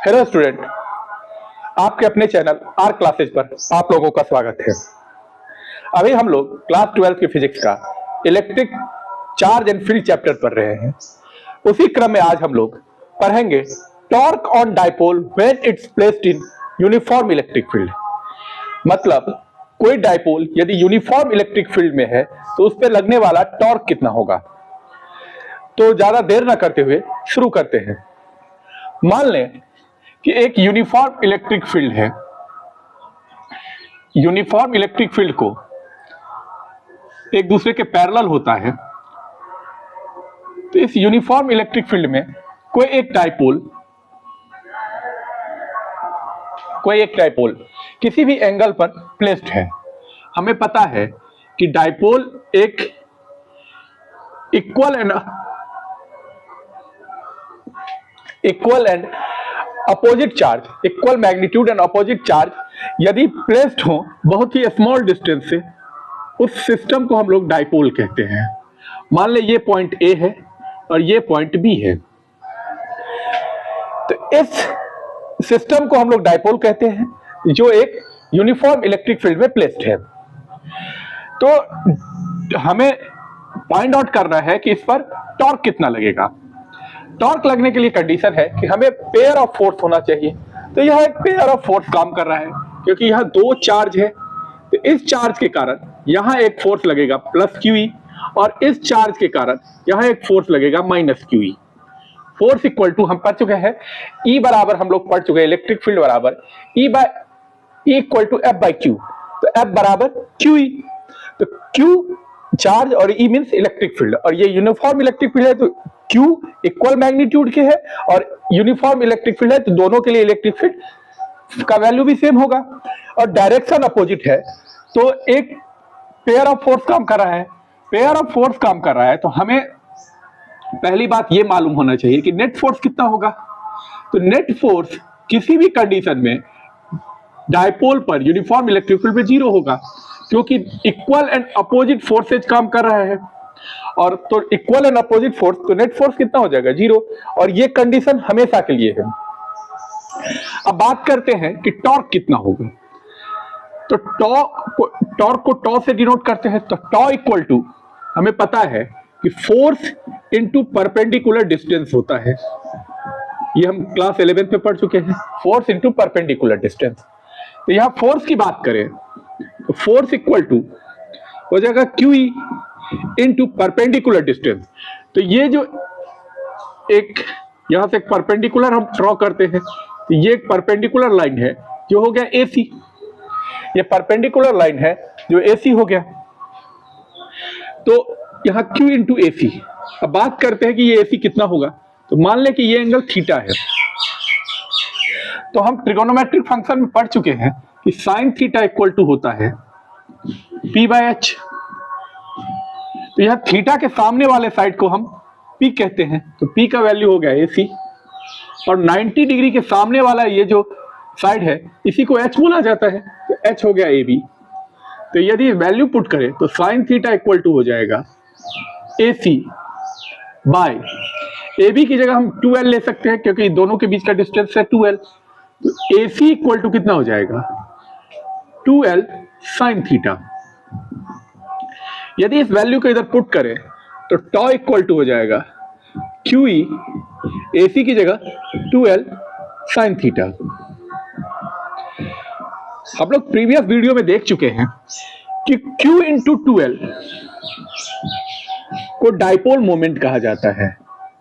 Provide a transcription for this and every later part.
Hello student, आपके अपने channel are classes पर आप लोगों का स्वागत है। अभी हम लोग क्लास 12 की फिजिक्स का electric charge and field chapter पढ़ रहे हैं। उसी क्रम में आज हम लोग पढ़ेंगे torque on dipole when it's placed in uniform electric field. मतलब कोई डाइपोल यदि यूनिफॉर्म इलेक्ट्रिक फील्ड में है तो उस पर लगने वाला टॉर्क कितना होगा। तो ज्यादा देर ना करते हुए शुरू करते हैं। मान लें कि एक यूनिफॉर्म इलेक्ट्रिक फील्ड है। यूनिफॉर्म इलेक्ट्रिक फील्ड को एक दूसरे के पैरेलल होता है। तो इस यूनिफॉर्म इलेक्ट्रिक फील्ड में कोई एक डाइपोल किसी भी एंगल पर प्लेस्ड है। हमें पता है कि डाइपोल एक equal and opposite charge, equal magnitude and opposite charge यदि प्लेस्ड हो बहुत ही स्मॉल डिस्टेंस से, उस सिस्टम को हम लोग डाइपोल कहते हैं। मान ले ये पॉइंट ए है और ये पॉइंट बी है। तो इस सिस्टम को हम लोग डाइपोल कहते हैं जो एक यूनिफॉर्म इलेक्ट्रिक फील्ड में प्लेस्ड है। तो हमें फाइंड आउट करना है कि इस पर टॉर्क कितना लगेगा। टॉर्क लगने के लिए कंडीशन है कि हमें पेयर ऑफ फोर्स होना चाहिए। तो यह एक पेयर ऑफ फोर्स काम कर रहा है क्योंकि यह दो चार्ज है। तो इस चार्ज के कारण यहां एक फोर्स लगेगा प्लस क्यूई और इस चार्ज के कारण यहां एक फोर्स लगेगा minus QE. Force equal to हम पढ़ चुके हैं E बराबर, हम लोग पढ़ चुके हैं इलेक्ट्रिक फील्ड बराबर E equal to F by Q. तो F बराबर क्यूई। तो Q चार्ज और E मींस इलेक्ट्रिक फील्ड, और ये यूनिफॉर्म इलेक्ट्रिक फील्ड है तो Q इक्वल मैग्नीट्यूड के है और यूनिफॉर्म इलेक्ट्रिक फील्ड है तो दोनों के लिए इलेक्ट्रिक फील्ड का वैल्यू भी सेम होगा और डायरेक्शन अपोजिट है। तो एक पेयर ऑफ फोर्स काम कर रहा है। पेयर ऑफ फोर्स काम कर रहा है तो हमें पहली बात ये मालूम होना चाहिए कि नेट फोर्स कितना होगा। तो नेट फोर्स किसी भी कंडीशन में डाइपोल पर यूनिफॉर्म इलेक्ट्रिक फील्ड पे 0 होगा क्योंकि इक्वल एंड अपोजिट फोर्सेज काम कर रहा है। और तो इक्वल एंड अपोजिट फोर्स, तो नेट फोर्स कितना हो जाएगा 0। और ये कंडीशन हमेशा के लिए है। अब बात करते हैं कि टॉर्क कितना होगा। तो टॉर्क को टॉ से डिनोट करते हैं। तो टॉ इक्वल टू हमें पता है कि फोर्स इनटू परपेंडिकुलर डिस्टेंस होता है। ये हम क्लास 11 में पढ़ चुके हैं, फोर्स इनटू परपेंडिकुलर डिस्टेंस। तो यहां फोर्स की बात करें तो फोर्स इक्वल टू हो जाएगा क्यूई इनटू परपेंडिकुलर डिस्टेंस। तो ये जो एक यहां से एक परपेंडिकुलर हम ड्रॉ करते हैं तो ये एक परपेंडिकुलर लाइन है जो हो गया AC। ये परपेंडिकुलर लाइन है जो AC हो गया। तो यहां Q इंटू AC। अब बात करते हैं कि ये AC कितना होगा। तो मान ले कि ये एंगल थीटा है। तो हम ट्रिगोनोमेट्रिक फंक्शन में पढ़ चुके हैं कि साइन थीटा इक्वल टू होता है P बाय H। तो यहां थीटा के सामने वाले साइड को हम P कहते हैं। तो P का वैल्यू हो गया AC और 90 डिग्री के सामने वाला ये जो साइड है इसी को H बोला जाता है। तो H हो गया AB। तो यदि वैल्यू पुट करें तो साइन थीटा इक्वल टू हो जाएगा AC बाय AB की जगह हम 2L ले सकते हैं क्योंकि दोनों के बीच का डिस्टेंस है 2L। तो AC इक्वल टू कितना हो जाएगा 2L साइन थीटा। यदि इस वैल्यू को इधर पुट करें तो टॉ इक्वल टू हो जाएगा QE AC की जगह 2L साइन थीटा। हम लोग प्रीवियस वीडियो में देख चुके हैं कि Q इंटू 2L को डाइपोल मोमेंट कहा जाता है।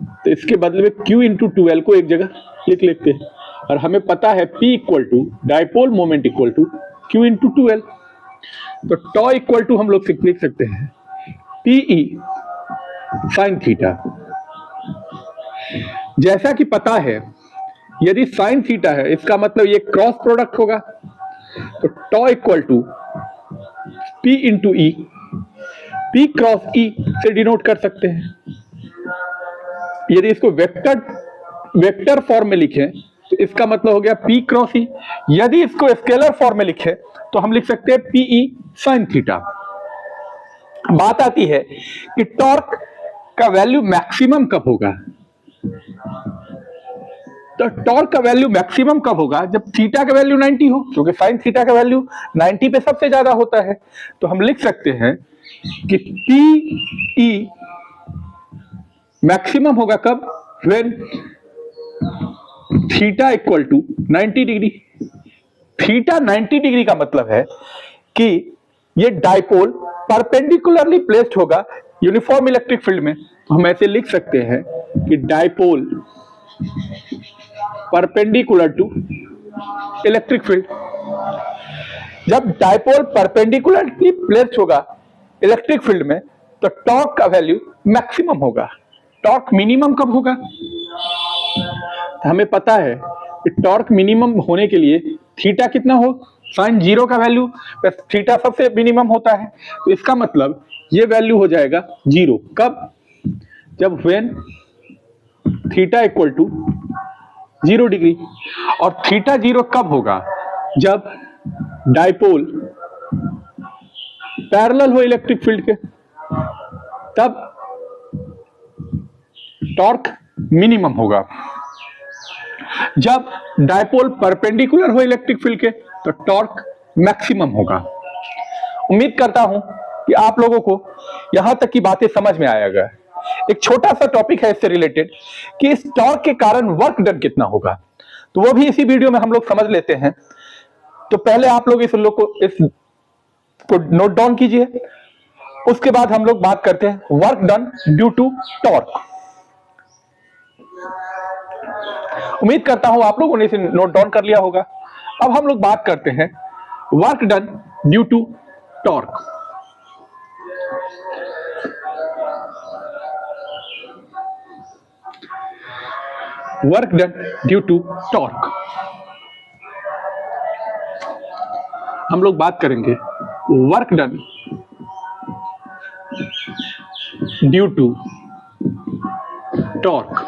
तो इसके बदले में Q इंटू 2L को एक जगह लिख लेते हैं और हमें पता है P equal to dipole moment equal to Q into 2L। तो टॉ इक्वल टू हम लोग लिख सकते हैं PE साइन थीटा। जैसा कि पता है यदि साइन थीटा है इसका मतलब ये क्रॉस प्रोडक्ट होगा। तो tau equal to P into E, P cross E से डिनोट कर सकते हैं। यदि इसको वेक्टर फॉर्म में लिखें तो इसका मतलब हो गया P क्रॉस E। यदि इसको स्केलर फॉर्म में लिखें तो हम लिख सकते हैं PE साइन थीटा। बात आती है कि टॉर्क का वैल्यू मैक्सिमम कब होगा। तो टॉर्क का वैल्यू मैक्सिमम कब होगा? जब थीटा का वैल्यू 90 हो, क्योंकि साइन थीटा का वैल्यू 90 पे सबसे ज्यादा होता है। तो हम लिख सकते हैं कि पीई मैक्सिमम होगा कब? When theta equal to 90 degree. Theta 90 degree का मतलब है कि ये डाइपोल परपेंडिकुलरली प्लेस्ड होगा यूनिफॉर्म इलेक्ट्रिक फील्ड में। तो हम ऐसे लिख सकते हैं कि dipole perpendicular to electric field. जब डाइपोल परपेंडिकुलरली प्लेस्ड होगा इलेक्ट्रिक फील्ड में तो टॉर्क का वैल्यू मैक्सिमम होगा। टॉर्क मिनिमम कब होगा? तो हमें पता है कि टॉर्क मिनिमम होने के लिए थीटा कितना हो? साइन 0 का वैल्यू प्लस थीटा सबसे मिनिमम होता है। तो इसका मतलब ये वैल्यू हो जाएगा 0। कब? जब when theta equal to 0 degree. और थीटा 0 कब होगा? जब डाइपोल पैरेलल हो इलेक्ट्रिक फील्ड के, तब टॉर्क मिनिमम होगा। जब डाइपोल परपेंडिकुलर हो इलेक्ट्रिक फील्ड के तो टॉर्क मैक्सिमम होगा। उम्मीद करता हूं कि आप लोगों को यहां तक की बातें समझ में आएगा। एक छोटा सा टॉपिक है इससे रिलेटेड कि इस टॉर्क के कारण वर्क डन कितना होगा, तो वो भी इसी वीडियो में हम लोग समझ लेते हैं। तो पहले आप लोग इसको नोट डाउन कीजिए, उसके बाद हम लोग बात करते हैं work done due to torque. उम्मीद करता हूं आप लोगों ने इसे नोट डाउन कर लिया होगा। अब हम लोग बात करते हैं work done due to torque. Work done due to torque हम लोग बात करेंगे work done due to torque.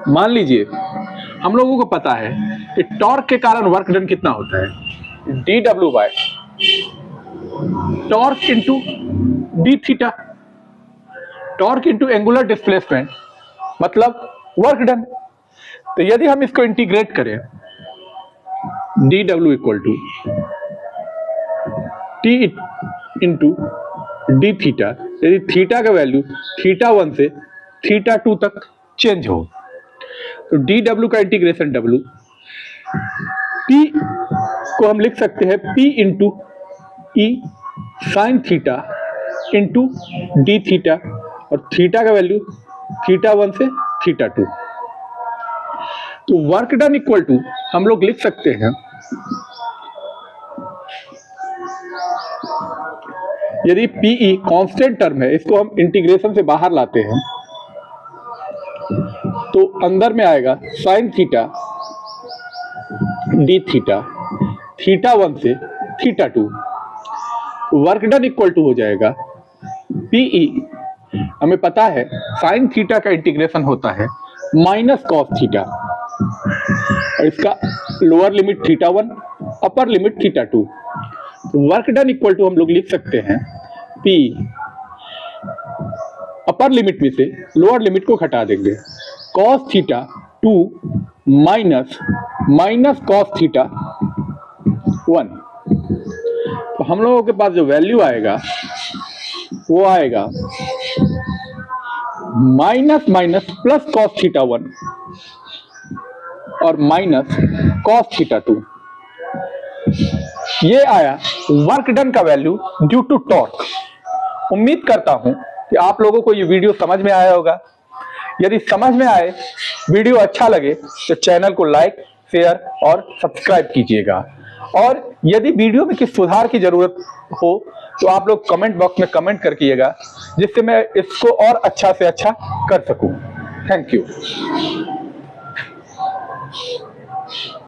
मान लीजिए हम लोगों को पता है कि टॉर्क के कारण वर्क डन कितना होता है? dw by torque into D theta. Torque into angular displacement मतलब वर्क डन। तो यदि हम इसको इंटीग्रेट करें dw equal to T into D theta, यदि थीटा का वैल्यू थीटा 1 से थीटा 2 तक चेंज हो तो dw का इंटीग्रेशन w, p को हम लिख सकते हैं p into E sine theta into D theta, और थीटा का वैल्यू थीटा 1 से थीटा 2। तो वर्क डन इक्वल टू हम लोग लिख सकते हैं, यदि पीई कांस्टेंट टर्म है, इसको हम इंटीग्रेशन से बाहर लाते हैं तो अंदर में आएगा sine theta d theta, theta 1 से theta 2। Work done equal to हो जाएगा पीई, हमें पता है साइन थीटा का इंटीग्रेशन होता है माइनस कॉस थीटा, और इसका lower limit theta 1, upper limit theta 2। Work done equal to हम लोग लिख सकते हैं पी, अपर लिमिट में से लोअर लिमिट को घटा देंगे, cos theta 2 minus cos theta 1। तो हम लोगों के पास जो वैल्यू आएगा वो आएगा माइनस प्लस कॉस थीटा 1 और माइनस कॉस थीटा 2। ये आया वर्क डन का वैल्यू ड्यू टू टॉर्क। उम्मीद करता हूं कि आप लोगों को ये वीडियो समझ में आया होगा। यदि समझ में आए, वीडियो अच्छा लगे तो चैनल को लाइक, शेयर और सब्सक्राइब कीजिएगा। और यदि वीडियो में किसी सुधार की जरूरत हो तो आप लोग कमेंट बॉक्स में कमेंट करके, जिससे मैं इसको और अच्छा से अच्छा कर सकूं। Thank you.